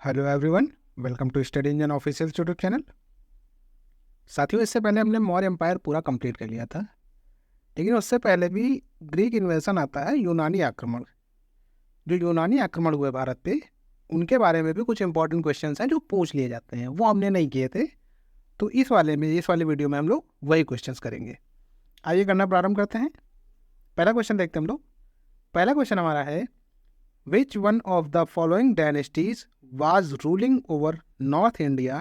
Hello everyone, welcome to study engine official YouTube channel. साथियों, इससे पहले हमने मौर्य एम्पायर पूरा कंप्लीट कर लिया था, लेकिन उससे पहले भी ग्रीक इन्वेशन आता है, यूनानी आक्रमण। जो यूनानी आक्रमण हुए भारत पे, उनके बारे में भी कुछ इंपॉर्टेंट क्वेश्चंस हैं जो पूछ लिए जाते हैं। वो हमने नहीं किए थे, तो इस वाले वीडियो में हम लोग वही क्वेश्चंस करेंगे। आइए करना प्रारंभ करते हैं। पहला क्वेश्चन देखते हैं हम लोग। पहला क्वेश्चन हमारा है, Which one of the following dynasties was ruling over North India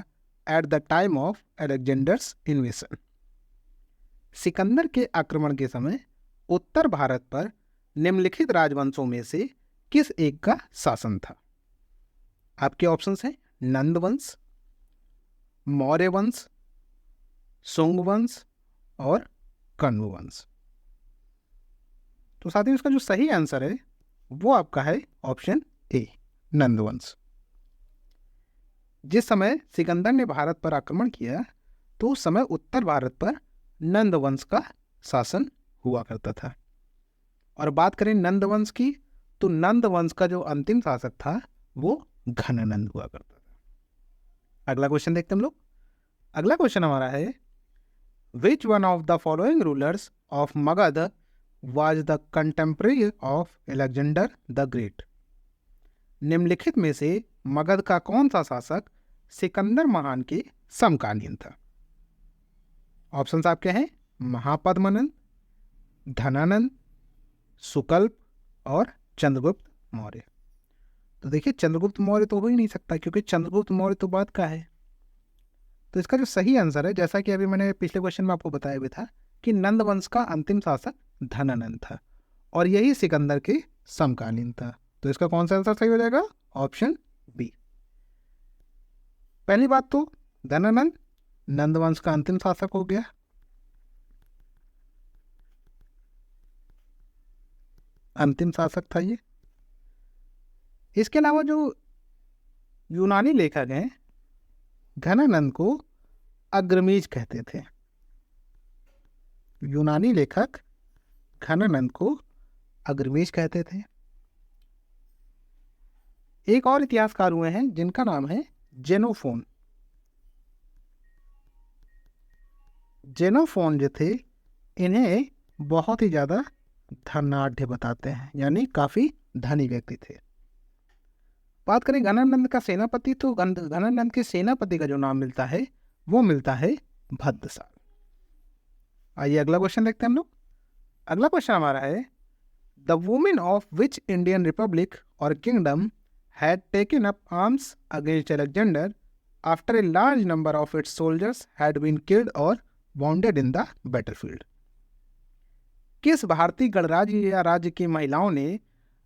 at the time of Alexander's invasion? Sikandar के आक्रमण के समय उत्तर भारत पर निम्नलिखित राजवंशों में से किस एक का शासन था? आपके ऑप्शंस हैं नंद वंश, मौर्य वंश, सुंग वंश और कण्व वंश। तो साथियों, इसका जो सही आंसर है वो आपका है ऑप्शन ए, नंदवंश। जिस समय सिकंदर ने भारत पर आक्रमण किया तो उस समय उत्तर भारत पर नंदवंश का शासन हुआ करता था। और बात करें नंदवंश की, तो नंदवंश का जो अंतिम शासक था वो घनानंद हुआ करता था। अगला क्वेश्चन देखते हैं हम लोग। अगला क्वेश्चन हमारा है, which one of the following rulers of Magadh was the contemporary of Alexander the Great? निम्नलिखित में से मगध का कौन सा शासक सिकंदर महान के समकालीन था? ऑप्शंस आपके हैं महापद्मनंद, धनानंद, सुकल्प और चंद्रगुप्त मौर्य। तो देखिए, चंद्रगुप्त मौर्य तो हो ही नहीं सकता, क्योंकि चंद्रगुप्त मौर्य तो बाद का है। तो इसका जो सही आंसर है, जैसा कि अभी मैंने पिछले क्वेश्चन में आपको बताया भी था, कि नंद वंश का अंतिम शासक धनानंद था और यही सिकंदर के समकालीन था। तो इसका कौन सा आंसर सही हो जाएगा? Option B. पहली बात तो धनानंद नंद वंश का अंतिम शासक हो गया। अंतिम शासक था ये। इसके अलावा जो यूनानी लेखक हैं, घनानंद को अग्रमीज कहते थे। यूनानी लेखक घनानंद को अग्रमीज कहते थे। एक और इतिहासकार हुए हैं जिनका नाम है जेनोफोन। जेनोफोन जो थे, इन्हें बहुत ही ज्यादा धनाढ़ बताते हैं, यानी काफी धनी व्यक्ति थे। बात करें घनानंद का सेनापति, तो घनानंद के सेनापति का जो नाम मिलता है वो मिलता है भद्रसाल। आइए अगला क्वेश्चन देखते हैं हम लोग। अगला क्वेश्चन हमारा है, the women of which Indian republic or kingdom had taken up arms against Alexander after a large number of its soldiers had been killed or wounded in the battlefield? किस भारतीय गणराज्य या राज्य की महिलाओं ने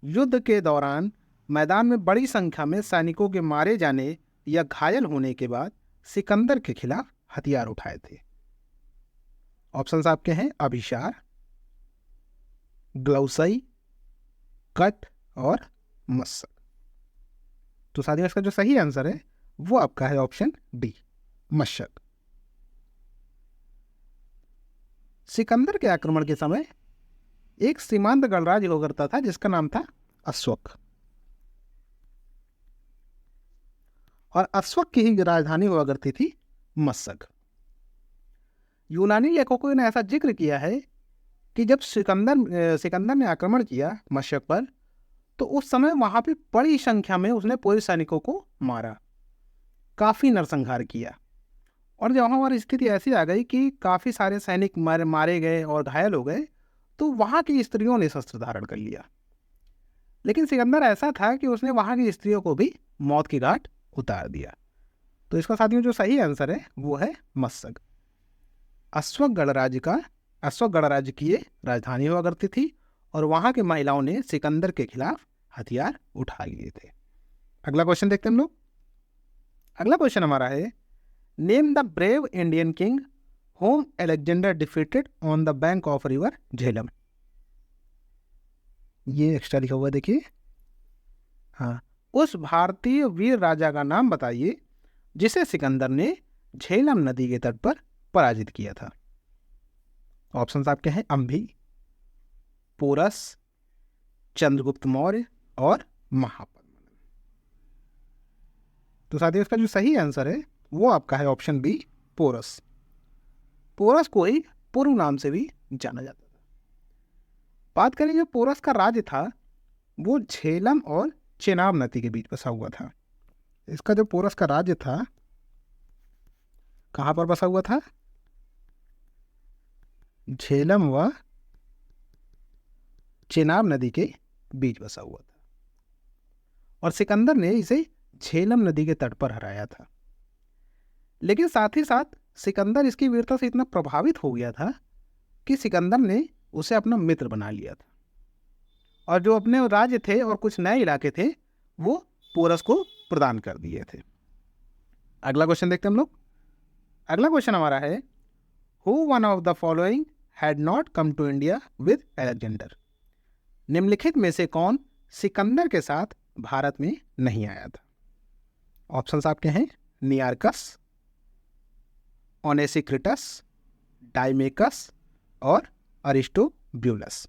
युद्ध के दौरान मैदान में बड़ी संख्या में सैनिकों के मारे जाने या घायल होने के बाद सिकंदर के खिलाफ हथियार उठाए थे? ऑप्शंस आपके हैं अभिशार, ग्लौसई, कट और मस्सक। तो साथियों, इसका जो सही आंसर है वो आपका है ऑप्शन डी, मशक। सिकंदर के आक्रमण के समय एक सीमांत गणराज्य हुआ करता था जिसका नाम था अश्वक, और अश्वक की ही राजधानी हुआ करती थी मस्सक। यूनानी लेखकों ने ऐसा जिक्र किया है कि जब सिकंदर ने आक्रमण किया मशक पर, तो उस समय वहां पे बड़ी संख्या में उसने पूर्व सैनिकों को मारा, काफी नरसंहार किया। और जब वहां पर स्थिति ऐसी आ गई कि काफी सारे सैनिक मारे गए और घायल हो गए, तो वहां की स्त्रियों ने शस्त्र धारण कर लिया। लेकिन सिकंदर ऐसा था कि उसने वहां की स्त्रियों को भी मौत की घाट उतार दिया। तो इसका साथियों जो सही आंसर है वो है मस्सक। अश्वक गणराज्य की ये राजधानी हुआ करती थी और वहां के महिलाओं ने सिकंदर के खिलाफ हथियार उठा लिए थे। अगला क्वेश्चन देखते हैं हम लोग। अगला क्वेश्चन हमारा है, name the brave Indian king home Alexander defeated on the bank of river Jhelum. ये एक्स्ट्रा लिखा हुआ देखिए। हाँ, उस भारतीय वीर राजा का नाम बताइए जिसे सिकंदर ने झेलम नदी के तट पर पराजित किया था। ऑप्शंस आपके हैं अंभी, पोरस, चंद्रगुप्त मौर्य और महापद्मनंद। तो साथियों इसका जो सही आंसर है वो आपका है ऑप्शन बी, पोरस। पोरस को ही पूर्व नाम से भी जाना जाता था। बात करें जो पोरस का राज्य था वो झेलम और चेनाब नदी के बीच बसा हुआ था। इसका जो पोरस का राज्य था कहाँ पर बसा हुआ था? झेलम व चेनाब नदी के बीच बसा हुआ था और सिकंदर ने इसे झेलम नदी के तट पर हराया था। लेकिन साथ ही साथ सिकंदर इसकी वीरता से इतना प्रभावित हो गया था कि सिकंदर ने उसे अपना मित्र बना लिया था और जो अपने राज्य थे और कुछ नए इलाके थे वो पोरस को प्रदान कर दिए थे। अगला क्वेश्चन देखते हैं हम लोग। अगला क्वेश्चन हमारा है, who one of the following had not come to India with Alexander. निम्नलिखित में से कौन सिकंदर के साथ भारत में नहीं आया था? ऑप्शंस आपके हैं नियार्कस, ओनेसिक्रिटस, डाइमेकस और अरिस्टोब्यूलस।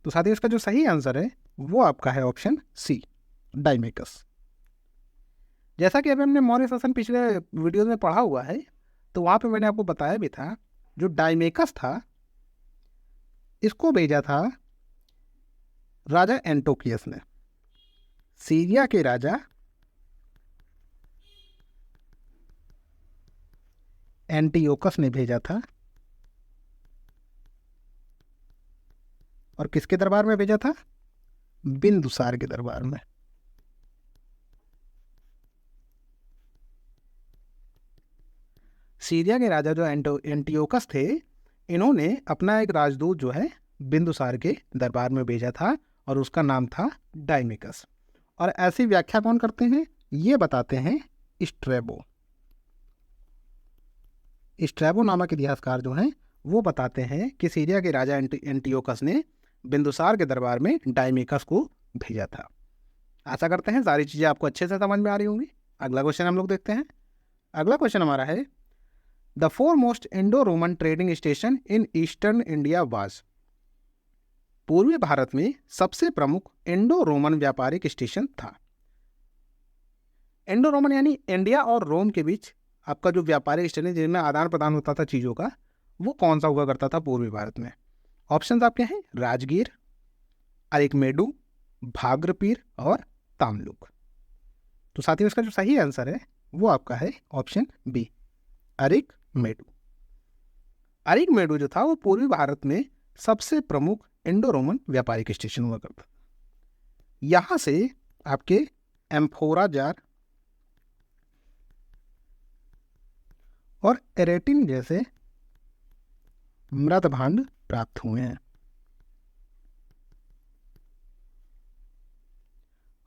तो साथियों इसका जो सही आंसर है वो आपका है ऑप्शन सी, डाइमेकस। जैसा कि अभी हमने मौर्य शासन पिछले वीडियो में पढ़ा हुआ है तो वहाँ पे मैंने आपको बताया भी था, जो डाइमेकस था इसको भेजा था राजा एंटोकियस ने। सीरिया के राजा एंटियोकस ने भेजा था और किसके दरबार में भेजा था? बिंदुसार के दरबार में। सीरिया के राजा जो एंटियोकस थे इन्होंने अपना एक राजदूत जो है बिंदुसार के दरबार में भेजा था और उसका नाम था डाइमेकस। और ऐसी व्याख्या कौन करते हैं? ये बताते हैं स्ट्रैबो। स्ट्रैबो नामक इतिहासकार जो हैं वो बताते हैं कि सीरिया के राजा एंटियोकस ने बिंदुसार के दरबार में डाइमेकस को भेजा था। आशा करते हैं सारी चीज़ें आपको अच्छे से समझ में आ रही होंगी। अगला क्वेश्चन हम लोग देखते हैं। अगला क्वेश्चन हमारा है, the four most Indo Roman trading station in eastern India was. पूर्वी भारत में सबसे प्रमुख इंडो रोमन व्यापारिक स्टेशन था। इंडो रोमन यानी इंडिया और रोम के बीच आपका जो व्यापारिक स्टेशन जिनमें आदान प्रदान होता था चीज़ों का, वो कौन सा हुआ करता था पूर्वी भारत में? ऑप्शंस आपके हैं राजगीर, अरिकमेडु, भाग्रपीर और तामलुक। तो साथियों इसका जो सही आंसर है वो आपका है ऑप्शन बी, अरिकमेडु। अरिकमेडु जो था वो पूर्वी भारत में सबसे प्रमुख इंडो रोमन व्यापारिक स्टेशन हुआ करता था। यहाँ से आपके एम्फोरा जार और एरेटिन जैसे मृत भांड प्राप्त हुए हैं।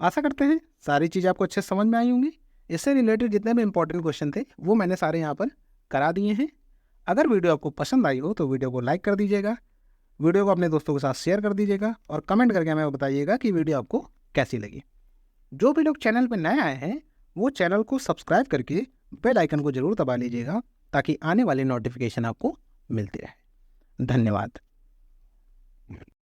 आशा करते हैं सारी चीज़ आपको अच्छे से समझ में आई होंगी। इससे रिलेटेड जितने भी इंपॉर्टेंट क्वेश्चन थे वो मैंने सारे यहाँ पर करा दिए हैं। अगर वीडियो आपको पसंद आई हो तो वीडियो को लाइक कर दीजिएगा, वीडियो को अपने दोस्तों के साथ शेयर कर दीजिएगा और कमेंट करके हमें बताइएगा कि वीडियो आपको कैसी लगी। जो भी लोग चैनल पर नए आए हैं वो चैनल को सब्सक्राइब करके बेल आइकन को जरूर दबा लीजिएगा ताकि आने वाली नोटिफिकेशन आपको मिलती रहे। धन्यवाद।